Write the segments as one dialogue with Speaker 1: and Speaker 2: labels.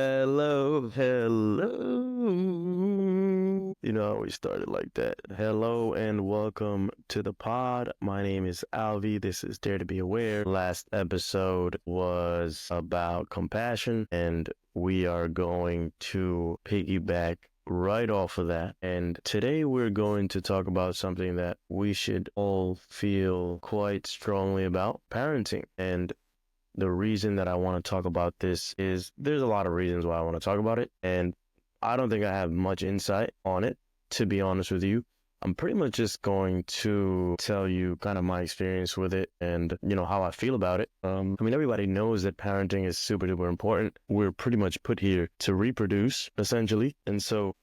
Speaker 1: Hello, hello. You know, we started like that. Hello and welcome to the pod. My name is Alvi. This is Dare to Be Aware. Last episode was about compassion, and we are going to piggyback right off of that. And today we're going to talk about something that we should all feel quite strongly about: parenting. And the reason that I want to talk about this is there's a lot of reasons why I want to talk about it. And I don't think I have much insight on it, to be honest with you. I'm pretty much just going to tell you kind of my experience with it and, how I feel about it. Everybody knows that parenting is super duper important. We're pretty much put here to reproduce, essentially. And so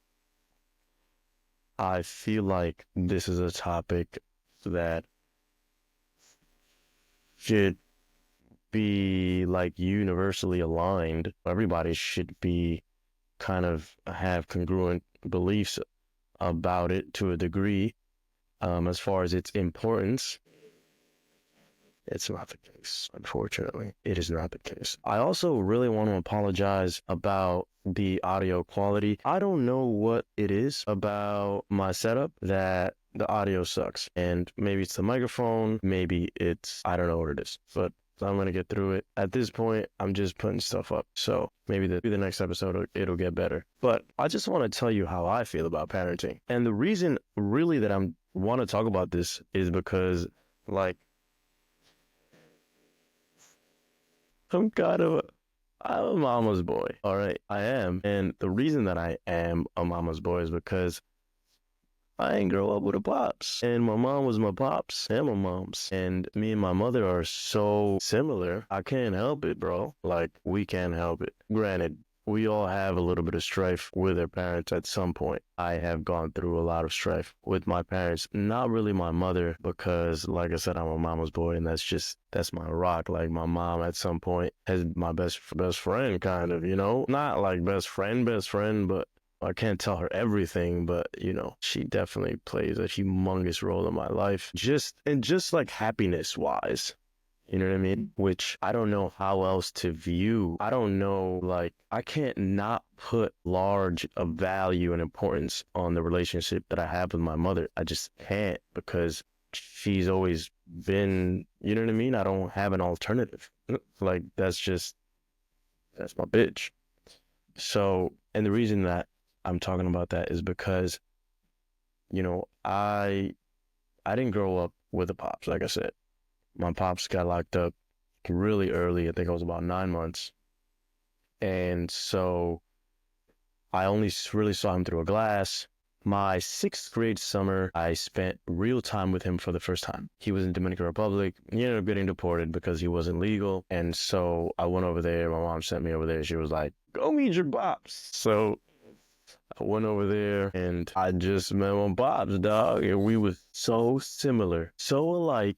Speaker 1: I feel like this is a topic that should be like universally aligned. Everybody should be kind of have congruent beliefs about it to a degree. As far as its importance, it's not the case. Unfortunately, it is not the case. I also really want to apologize about the audio quality. I don't know what it is about my setup that the audio sucks. And maybe it's the microphone, maybe I don't know what it is, but I'm going to get through it. At this point, I'm just putting stuff up. So maybe the next episode, it'll get better. But I just want to tell you how I feel about parenting. And the reason really that I want to talk about this is because, like, I'm a mama's boy. All right, I am. And the reason that I am a mama's boy is because I ain't grow up with a pops. And my mom was my pops and my mom's. And me and my mother are so similar. I can't help it, bro. Like, we can't help it. Granted, we all have a little bit of strife with our parents at some point. I have gone through a lot of strife with my parents. Not really my mother, because like I said, I'm a mama's boy, and that's my rock. Like, my mom at some point has my best friend, kind of, Not like best friend, but I can't tell her everything, but she definitely plays a humongous role in my life. Just like happiness wise. You know what I mean? Which I don't know how else to view. I don't know, like, I can't not put large of value and importance on the relationship that I have with my mother. I just can't, because she's always been, you know what I mean? I don't have an alternative. Like, that's my bitch. So, and the reason that I'm talking about that is because, I didn't grow up with a pops, like I said. My pops got locked up really early. I think I was about 9 months. And so I only really saw him through a glass. My sixth grade summer, I spent real time with him for the first time. He was in Dominican Republic. He ended up getting deported because he wasn't legal. And so I went over there. My mom sent me over there. She was like, go meet your pops. So I went over there and I just met my pops, dog. And we were so similar, so alike.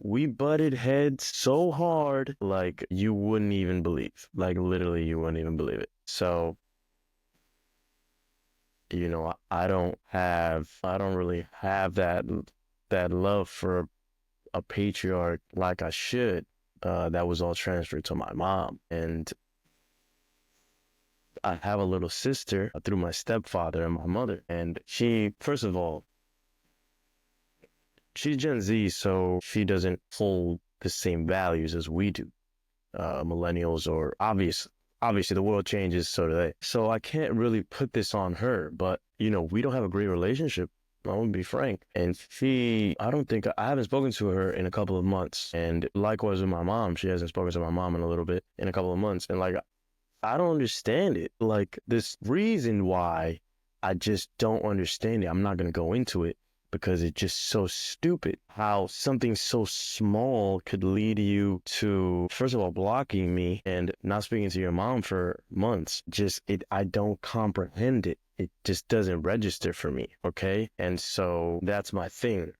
Speaker 1: We butted heads so hard, like, you wouldn't even believe. Like, literally, you wouldn't even believe it. So, I don't really have that love for a patriarch like I should. That was all transferred to my mom. And I have a little sister through my stepfather and my mother. And she, first of all, she's Gen Z, so she doesn't hold the same values as we do. Millennials, or obviously the world changes, so do they. So I can't really put this on her, but we don't have a great relationship. I'm gonna be frank. And I haven't spoken to her in a couple of months. And likewise with my mom, she hasn't spoken to my mom in a couple of months. And like, I don't understand it. Like, this reason why, I just don't understand it. I'm not gonna go into it, because it's just so stupid how something so small could lead you to, first of all, blocking me and not speaking to your mom for months. I don't comprehend it. It just doesn't register for me, okay? And so that's my thing,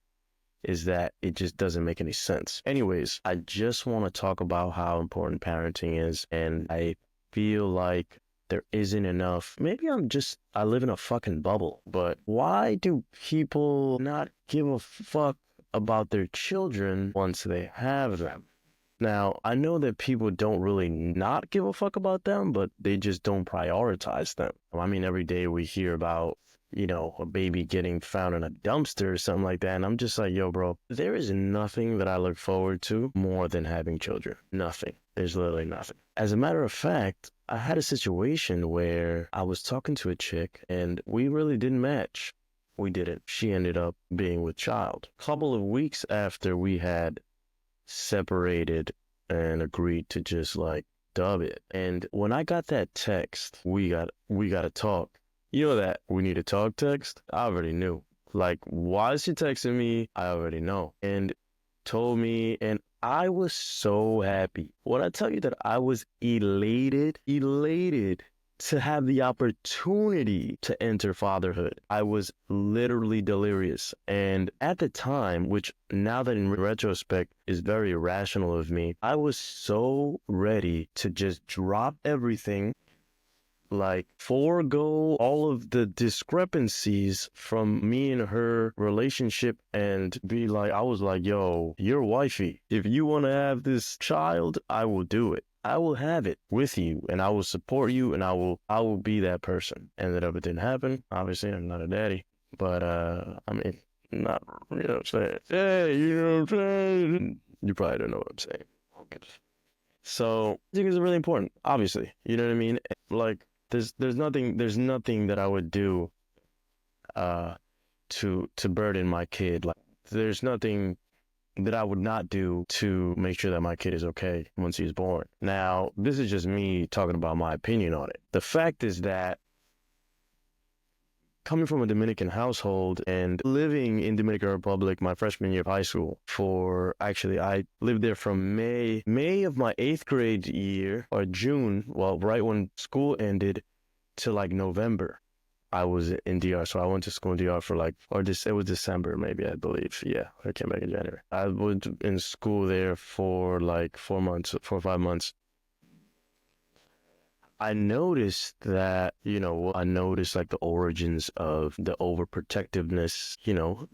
Speaker 1: is that it just doesn't make any sense. Anyways, I just want to talk about how important parenting is, and I feel like there isn't enough. Maybe I live in a fucking bubble, but why do people not give a fuck about their children once they have them? Now, I know that people don't really not give a fuck about them, but they just don't prioritize them. I mean, every day we hear about, a baby getting found in a dumpster or something like that. And I'm just like, yo, bro, there is nothing that I look forward to more than having children. Nothing. There's literally nothing. As a matter of fact, I had a situation where I was talking to a chick and we really didn't match. We didn't. She ended up being with child. Couple of weeks after we had separated and agreed to just like dub it. And when I got that text, we got to talk. You know that we need to talk text? I already knew. Like, why is she texting me? I already know. And told me, and I was so happy. When I tell you that I was elated to have the opportunity to enter fatherhood. I was literally delirious. And at the time, which now that in retrospect is very irrational of me, I was so ready to just drop everything, like forego all of the discrepancies from me and her relationship and be like, I was like, yo, you're wifey. If you want to have this child, I will do it. I will have it with you and I will support you and I will be that person. Ended up it didn't happen. Obviously, I'm not a daddy, but I mean, not, you know what I'm saying? Hey, you know what I'm saying? You probably don't know what I'm saying. Okay. So I think it's really important, obviously. You know what I mean? Like there's nothing that I would do to burden my kid. Like there's nothing that I would not do to make sure that my kid is okay once he's born. Now, this is just me talking about my opinion on it. The fact is that coming from a Dominican household and living in Dominican Republic my freshman year of high school I lived there from May of my 8th grade year, or June, well, right when school ended, to like November. I was in DR, so I went to school in DR for it was December, maybe, I believe. Yeah, I came back in January. I was in school there for like 4 or 5 months. I noticed that, I noticed like the origins of the overprotectiveness,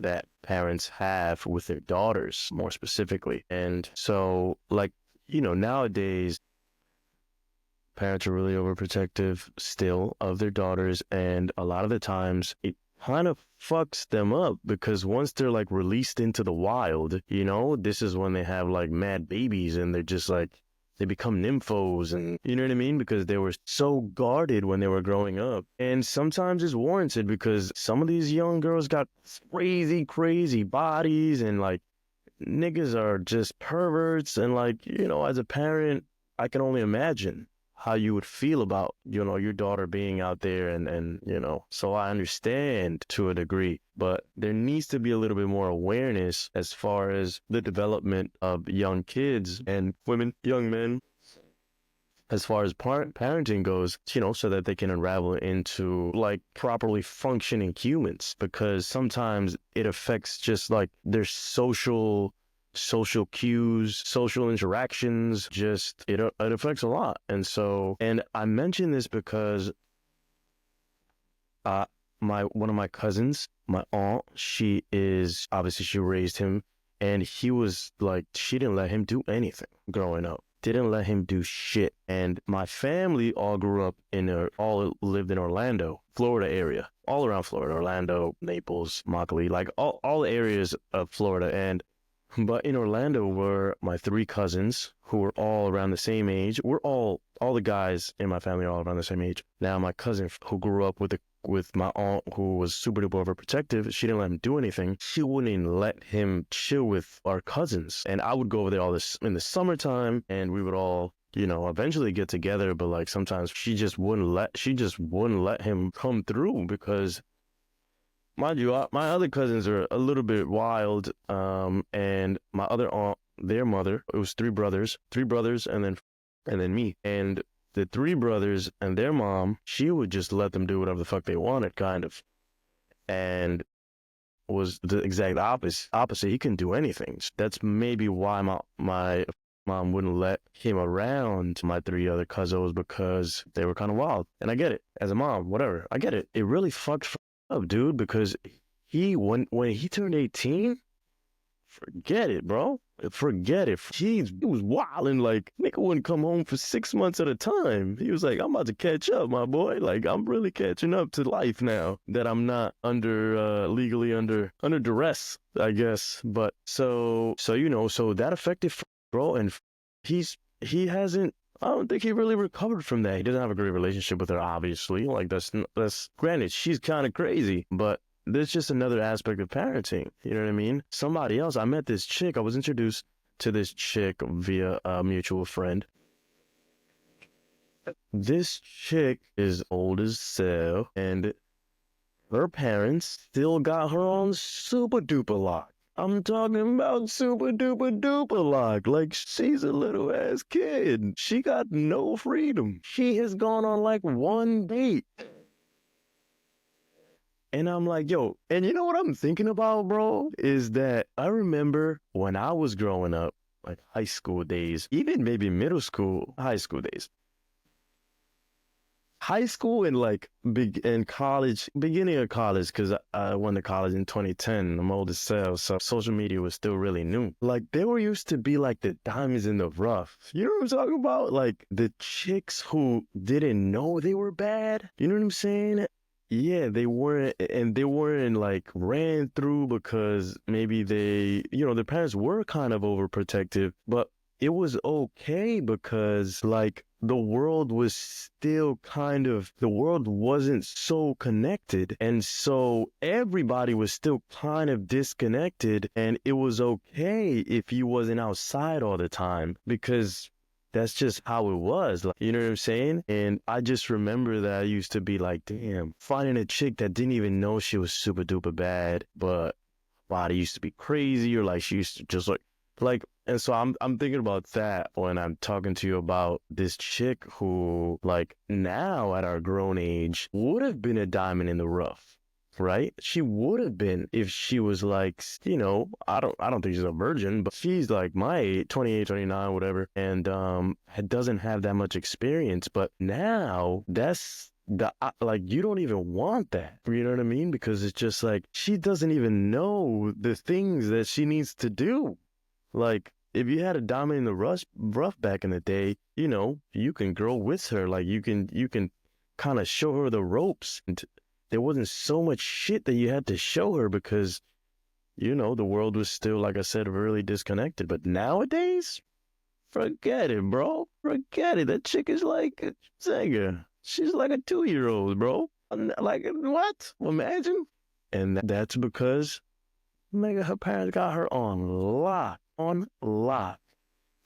Speaker 1: that parents have with their daughters more specifically. And so like, nowadays, parents are really overprotective still of their daughters, and a lot of the times it kind of fucks them up because once they're like released into the wild, this is when they have like mad babies and they're just like they become nymphos, and you know what I mean? Because they were so guarded when they were growing up. And sometimes it's warranted because some of these young girls got crazy, crazy bodies and like niggas are just perverts. And like, as a parent, I can only imagine how you would feel about, your daughter being out there and so I understand to a degree, but there needs to be a little bit more awareness as far as the development of young kids and women, young men, as far as parenting goes, so that they can unravel into like properly functioning humans, because sometimes it affects just like their social cues, social interactions, just it affects a lot. And I mention this because one of my cousins, my aunt, she raised him, and he was like, she didn't let him do anything growing up. Didn't let him do shit. And my family all lived in Orlando, Florida area, all around Florida, Orlando, Naples, Immokalee, like all areas of Florida. But in Orlando were my 3 cousins who were all around the same age. All the guys in my family are all around the same age. Now, my cousin who grew up with my aunt, who was super duper overprotective, she didn't let him do anything. She wouldn't even let him chill with our cousins. And I would go over there all this in the summertime, and we would all, eventually get together. But like sometimes she just wouldn't let him come through because, mind you, my other cousins are a little bit wild, and my other aunt, their mother, it was 3 brothers, and then me. And the 3 brothers and their mom, she would just let them do whatever the fuck they wanted, kind of. And was the exact opposite. He couldn't do anything. That's maybe why my mom wouldn't let him around my 3 other cousins, because they were kind of wild. And I get it. As a mom, whatever. I get it. It really fucked up, dude, because when he turned 18, forget it, bro. Forget it. He was wilding. Like, nigga wouldn't come home for 6 months at a time. He was like, I'm about to catch up, my boy. Like, I'm really catching up to life now that I'm not legally under duress, I guess. But so that affected bro, and he hasn't. I don't think he really recovered from that. He doesn't have a great relationship with her, obviously. Like, that's granted, she's kind of crazy, but there's just another aspect of parenting. You know what I mean? Somebody else, I met this chick. I was introduced to this chick via a mutual friend. This chick is old as hell, and her parents still got her on super duper lock. I'm talking about super duper duper lock. Like, she's a little ass kid. She got no freedom. She has gone on like one date. And I'm like, yo, and you know what I'm thinking about, bro? Is that I remember when I was growing up, like high school days, even maybe middle school, high school days. High school and like in college, beginning of college, because I went to college in 2010. I'm old as hell, so social media was still really new. Like, they were used to be like the diamonds in the rough. You know what I'm talking about? Like the chicks who didn't know they were bad. You know what I'm saying? Yeah, they weren't like ran through because maybe their parents were kind of overprotective, but it was okay because like the world wasn't so connected. And so everybody was still kind of disconnected. And it was okay if you wasn't outside all the time because that's just how it was. Like, you know what I'm saying? And I just remember that I used to be like, damn, finding a chick that didn't even know she was super duper bad, but body used to be crazy, or like she used to just and so I'm thinking about that when I'm talking to you about this chick who, like, now at our grown age would have been a diamond in the rough. Right? She would have been if she was like, I don't think she's a virgin, but she's like my age, 28, 29, whatever, and doesn't have that much experience. But now that's like, you don't even want that. You know what I mean? Because it's just like she doesn't even know the things that she needs to do. Like, if you had a diamond in the rough back in the day, you can grow with her. Like, you can kind of show her the ropes. And there wasn't so much shit that you had to show her because, the world was still, like I said, really disconnected. But nowadays, forget it, bro. Forget it. That chick is like a singer. She's like a 2-year-old, bro. Like, what? Imagine. And that's because, nigga, her parents got her on lock. On lock.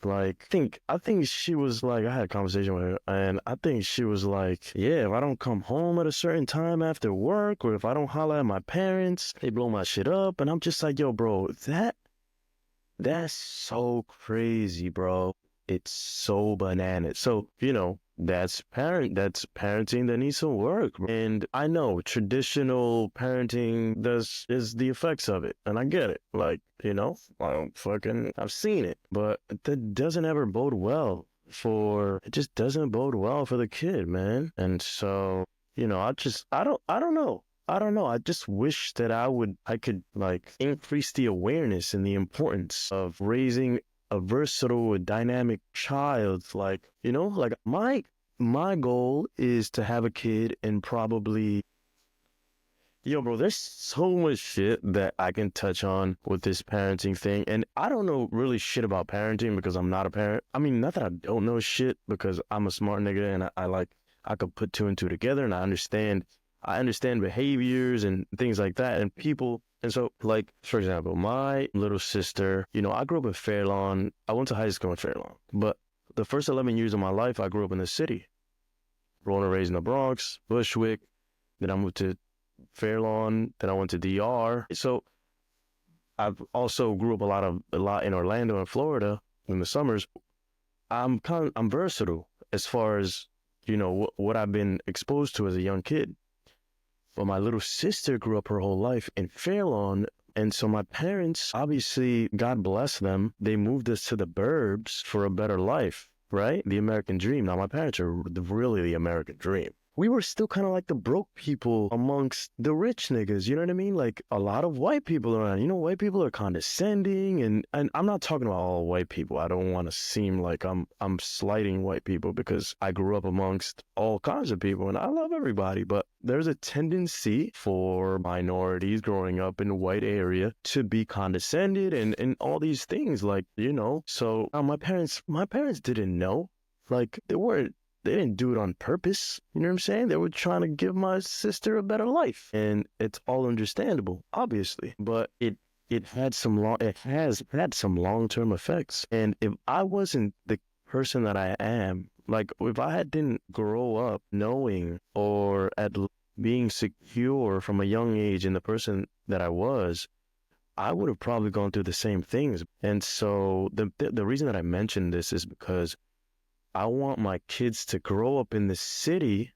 Speaker 1: Like, I think she was like, I had a conversation with her, and I think she was like, yeah, if I don't come home at a certain time after work, or if I don't holler at my parents, they blow my shit up. And I'm just like, yo, bro, that's so crazy, bro. It's so bananas. So, that's parenting that needs some work. And I know traditional parenting is the effects of it. And I get it. Like, I've seen it. But that doesn't ever bode well it just doesn't bode well for the kid, man. And so, I don't know. I don't know. I just wish that I could like increase the awareness and the importance of raising a versatile, dynamic child. Like, like my goal is to have a kid and probably, yo, bro, there's so much shit that I can touch on with this parenting thing. And I don't know really shit about parenting because I'm not a parent. I mean, not that I don't know shit, because I'm a smart nigga and I could put two and two together, and I understand behaviors and things like that and people. And so, like, for example, my little sister, I grew up in Fair Lawn. I went to high school in Fair Lawn, but the first 11 years of my life, I grew up in the city. Born and raised in the Bronx, Bushwick. Then I moved to Fair Lawn. Then I went to DR. So I've also grew up a lot in Orlando and Florida in the summers. I'm versatile as far as, what I've been exposed to as a young kid. But my little sister grew up her whole life in Fair Lawn. And so my parents, obviously, God bless them, they moved us to the burbs for a better life, right? The American dream. Now, my parents are really the American dream. we were still kind of like the broke people amongst the rich niggas. You know what I mean? Like a lot of white people around. You know, white people are condescending, and I'm not talking about all white people. I don't want to seem like I'm slighting white people because I grew up amongst all kinds of people and I love everybody. But there's a tendency for minorities growing up in a white area to be condescended and all these things, like, you know. So my parents didn't know. Like they didn't do it on purpose. You know what I'm saying? They were trying to give my sister a better life. And it's all understandable, obviously. But it has had some long-term effects. And if I wasn't the person that I am, like if I didn't grow up knowing or being secure from a young age in the person that I was, I would have probably gone through the same things. And so the reason that I mentioned this is because I want my kids to grow up in the city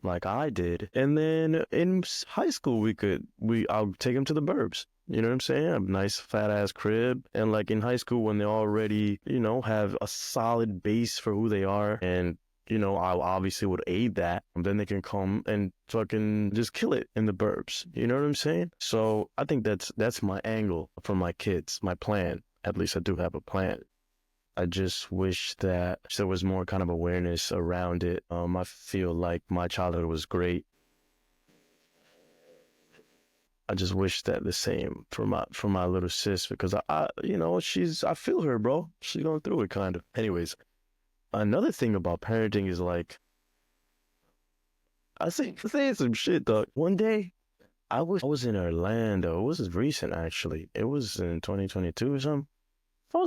Speaker 1: like I did. And then in high school, I'll take them to the burbs. You know what I'm saying? A nice fat ass crib. And like in high school, when they already, you know, have a solid base for who they are, and, you know, I obviously would aid that. And then they can come and fucking just kill it in the burbs. You know what I'm saying? So I think that's my angle for my kids, my plan. At least I do have a plan. I just wish that there was more kind of awareness around it. I feel like my childhood was great. I just wish that the same for my little sis, because I you know, I feel her, bro. She's going through it kind of. Anyways, another thing about parenting is like I saying some shit, dog. One day I was in Orlando. It was recent actually. It was in 2022 or something. I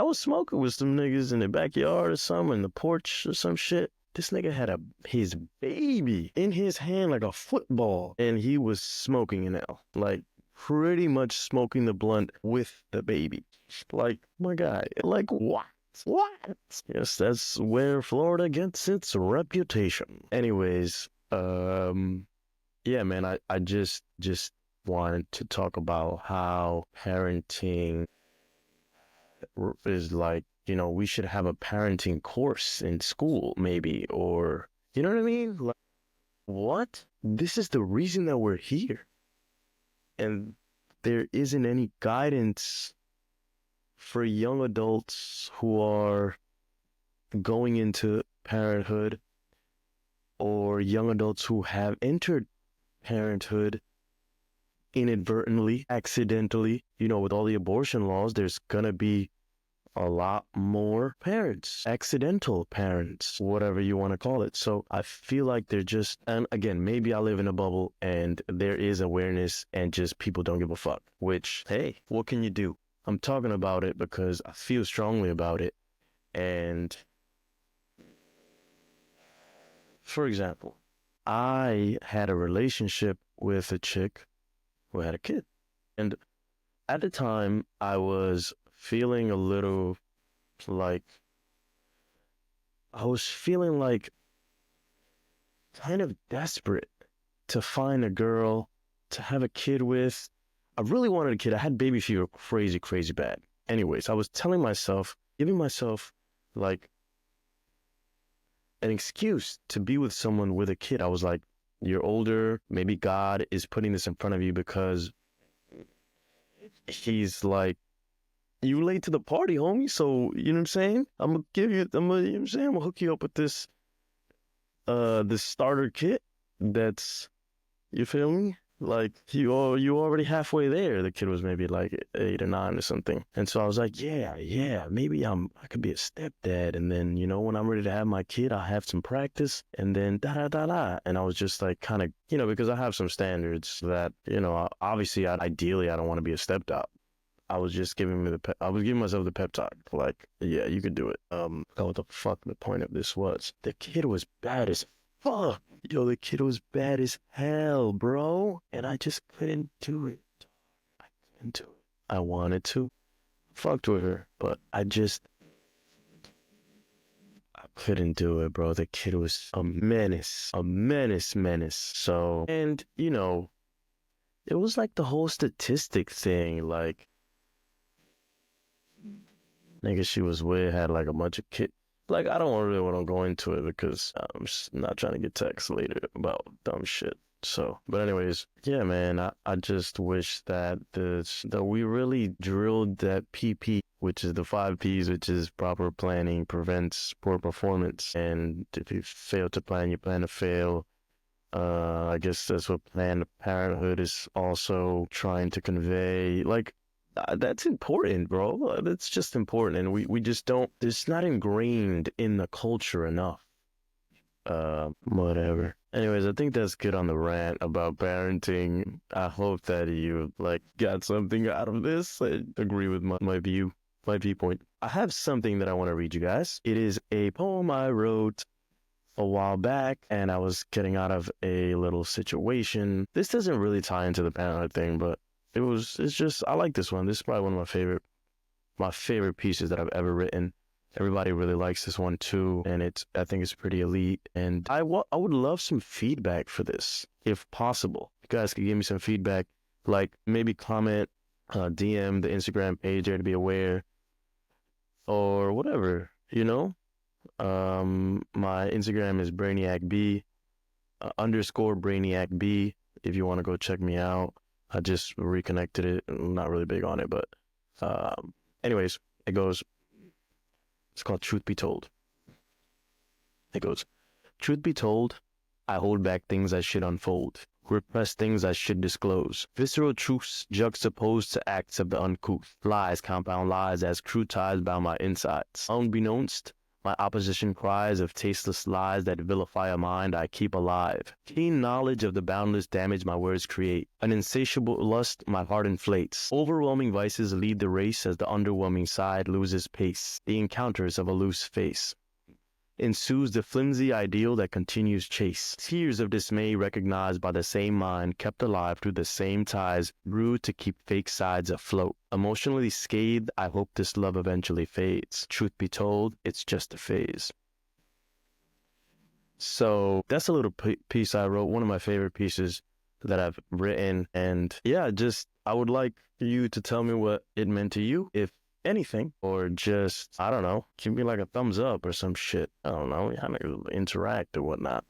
Speaker 1: was smoking with some niggas in the backyard or something, in the porch or some shit. This nigga had his baby in his hand like a football, and he was smoking an L, like pretty much smoking the blunt with the baby. Like, my guy, like what? What? Yes, that's where Florida gets its reputation. Anyways, yeah, man, I just wanted to talk about how parenting is like, you know, we should have a parenting course in school, maybe, or, you know what I mean? Like, what? This is the reason that we're here. And there isn't any guidance for young adults who are going into parenthood, or young adults who have entered parenthood inadvertently, accidentally. You know, with all the abortion laws, there's gonna be a lot more parents, accidental parents, whatever you want to call it. So I feel like they're just, and again, maybe I live in a bubble and there is awareness and just people don't give a fuck, which, hey, what can you do? I'm talking about it because I feel strongly about it. And for example, I had a relationship with a chick who had a kid. And at the time, I was feeling a little like, I was feeling like kind of desperate to find a girl to have a kid with. I really wanted a kid. I had baby fever crazy, crazy bad. Anyways, I was telling myself, giving myself like an excuse to be with someone with a kid. I was like, you're older. Maybe God is putting this in front of you because he's like, you late to the party, homie. So, you know what I'm saying? You know what I'm saying? I'm gonna hook you up with this starter kit that's, you feel me? Like you already halfway there. The kid was maybe like 8 or 9 or something. And so I was like, yeah, maybe I could be a stepdad. And then, you know, when I'm ready to have my kid, I'll have some practice and then da da da da. And I was just like kind of, you know, because I have some standards that, you know, obviously ideally I don't want to be a stepdad. I was just I was giving myself the pep talk. Like, yeah, you could do it. What the fuck the point of this was. The kid was bad as fuck. Yo, the kid was bad as hell, bro. And I just couldn't do it. I couldn't do it. I wanted to. Fucked with her, but I couldn't do it, bro. The kid was a menace. A menace. So, and, you know, it was like the whole statistic thing, like, nigga she was with had like a bunch of kids. Like, I don't really want to go into it because I'm just not trying to get texts later about dumb shit. So, but anyways, yeah, man, I just wish that that we really drilled that PP, which is the 5 Ps, which is proper planning prevents poor performance. And if you fail to plan, you plan to fail. I guess that's what Planned Parenthood is also trying to convey. Like, that's important, bro. That's just important, and we just don't. It's not ingrained in the culture enough. Whatever. Anyways, I think that's good on the rant about parenting. I hope that you like got something out of this. I agree with my view, my viewpoint. I have something that I want to read you guys. It is a poem I wrote a while back, and I was getting out of a little situation. This doesn't really tie into the parenthood thing, but it's just, I like this one. This is probably one of my favorite pieces that I've ever written. Everybody really likes this one too, and I think it's pretty elite. And I would love some feedback for this, if possible. You guys could give me some feedback, like maybe comment, DM the Instagram page Dare to Be Aware, or whatever, you know? My Instagram is BrainiacB, underscore BrainiacB, if you want to go check me out. I just reconnected it. I'm not really big on it, but anyways, it's called Truth Be Told. It goes, Truth be told, I hold back things I should unfold, repress things I should disclose. Visceral truths juxtaposed to acts of the uncouth. Lies compound lies as crude ties bound my insides. Unbeknownst, my opposition cries of tasteless lies that vilify a mind I keep alive. Keen knowledge of the boundless damage my words create. An insatiable lust my heart inflates. Overwhelming vices lead the race as the underwhelming side loses pace. The encounters of a loose face. Ensues the flimsy ideal that continues chase. Tears of dismay recognized by the same mind, kept alive through the same ties, brewed to keep fake sides afloat. Emotionally scathed, I hope this love eventually fades. Truth be told, it's just a phase. So that's a little piece I wrote, one of my favorite pieces that I've written. And yeah, I would like you to tell me what it meant to you, if anything, or just, I don't know, give me like a thumbs up or some shit. I don't know, how to interact or whatnot.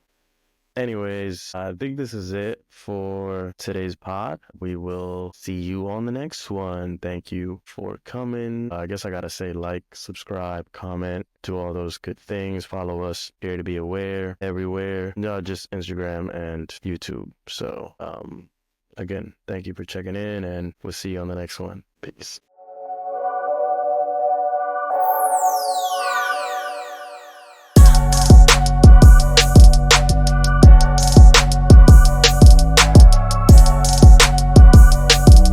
Speaker 1: Anyways, I think this is it for today's pod. We will see you on the next one. Thank you for coming. I guess I gotta say like, subscribe, comment, do all those good things. Follow us, Dare to Be Aware, everywhere. No, just Instagram and YouTube. So, again, thank you for checking in, and we'll see you on the next one. Peace.